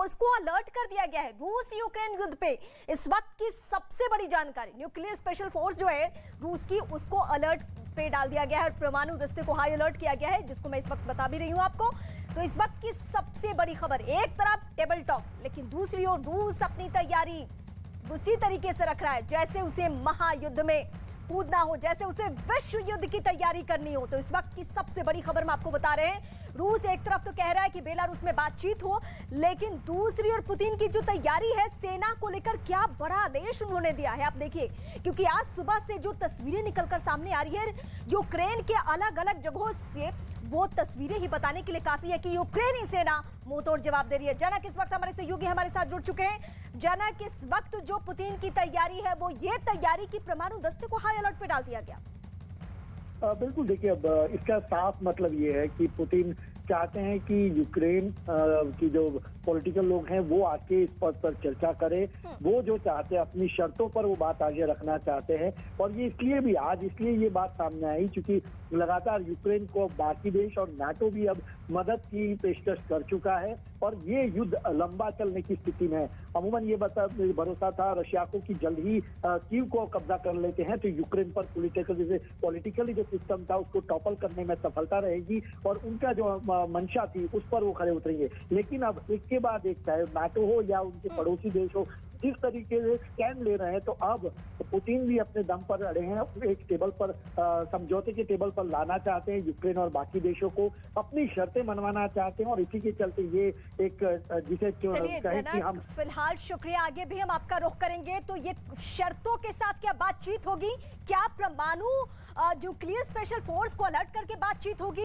Force को alert कर दिया गया है रूस यूक्रेन युद्ध पे। इस वक्त की सबसे बड़ी जानकारी, न्यूक्लियर स्पेशल फोर्स जो है रूस की, उसको अलर्ट पे डाल दिया गया है और परमाणु दस्ते को हाई अलर्ट किया गया है, जिसको मैं इस वक्त बता भी रही हूं आपको। तो इस वक्त की सबसे बड़ी खबर, एक तरफ टेबल टॉक, लेकिन दूसरी ओर रूस अपनी तैयारी उसी तरीके से रख रहा है जैसे उसे महायुद्ध में कूदना हो, जैसे उसे विश्व युद्ध की तैयारी करनी हो। तो इस वक्त की सबसे बड़ी खबर हम आपको बता रहे हैं, रूस एक तरफ तो कह रहा है कि बेलारूस में बातचीत हो, लेकिन दूसरी ओर पुतिन की जो तैयारी है सेना को लेकर, क्या बड़ा आदेश उन्होंने दिया है आप देखिए। क्योंकि आज सुबह से जो तस्वीरें निकलकर सामने आ रही है यूक्रेन के अलग अलग जगहों से, वो तस्वीरें ही बताने के लिए काफी है कि यूक्रेनी सेना मुंहतोड़ जवाब दे रही है। जनक इस वक्त हमारे सहयोगी हमारे साथ जुड़ चुके हैं। जनक, इस वक्त जो पुतिन की तैयारी है वो ये तैयारी की परमाणु दस्ते को हाई अलर्ट पे डाल दिया गया। बिल्कुल, देखिए अब इसका साफ मतलब ये है कि पुतिन चाहते हैं कि यूक्रेन की जो पॉलिटिकल लोग हैं वो आके इस पद पर चर्चा करें। वो जो चाहते हैं अपनी शर्तों पर वो बात आगे रखना चाहते हैं, और ये इसलिए भी आज इसलिए ये बात सामने आई क्योंकि लगातार यूक्रेन को बाकी देश और नाटो भी अब मदद की पेशकश कर चुका है और ये युद्ध लंबा चलने की स्थिति में है। अमूमन ये भरोसा था रशिया को कि जल्द ही कीव को कब्जा कर लेते हैं तो यूक्रेन पर पॉलिटिकली जो सिस्टम था उसको टॉपल करने में सफलता रहेगी और उनका जो मंशा थी उस पर वो खड़े उतरेंगे। लेकिन अब एक के बाद एक, चाहे नाटो हो या उनके पड़ोसी देश हो, जिस तरीके से स्टैंड ले रहे हैं, तो अब पुतिन भी अपने दम पर अड़े हैं, एक टेबल पर समझौते के टेबल पर लाना चाहते हैं यूक्रेन और बाकी देशों को, अपनी शर्तें मनवाना चाहते हैं और इसी के चलते ये एक जिसे कि हम फिलहाल शुक्रिया, आगे भी हम आपका रुख करेंगे। तो ये शर्तों के साथ क्या बातचीत होगी? क्या परमाणु न्यूक्लियर स्पेशल फोर्स को अलर्ट करके बातचीत होगी?